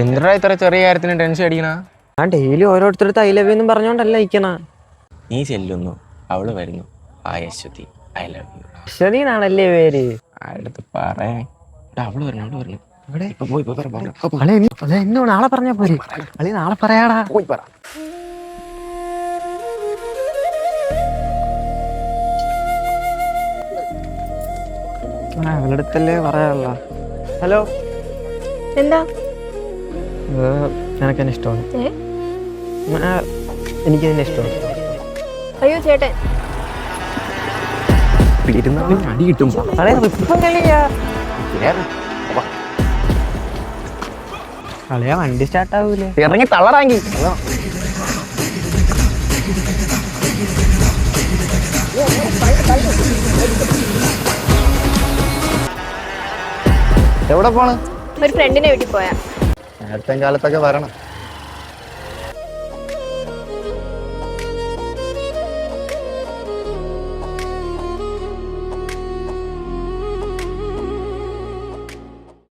എന്തിനാ ഇത്ര ചെറിയ കാര്യത്തിന് ടെൻഷൻ അടിക്കണ? ഞാൻ ഡെയിലി ഓരോരുത്തരുടെ ഐ ലവ് യു എന്നും പറഞ്ഞോണ്ടല്ല ഇരിക്കണ. നീ ചെല്ലുന്നു, അവള് വരുന്നു, അശ്വതി ഐ ലവ് യു അശ്വതിന്നാണല്ലേ പേര്? അടുത്ത് പറയാൻ അവള് വരണം, അവള് വരണം. എന്നോ നാളെ പറഞ്ഞാ പോരെ? അളി നാളെ പറയാടാ. പോയി പറ. അവളടുത്തല്ലേ പറയാനുള്ള. ഹലോ, എന്താ? നിനക്കെന്നെ ഇഷ്ടമാണ്. എനിക്ക് തന്നെ ഇഷ്ടമാണ്. അയ്യോ ചേട്ടൻ, അടി കിട്ടും. കളിയാ വണ്ടി സ്റ്റാർട്ട് ആവൂലേ? ഇറങ്ങി തളറാങ്കി. എവിടെ പോണ്? ഒരു ഫ്രണ്ടിനെ വീട്ടിൽ പോയാ. നേരത്തെ കാലത്തൊക്കെ വരണം.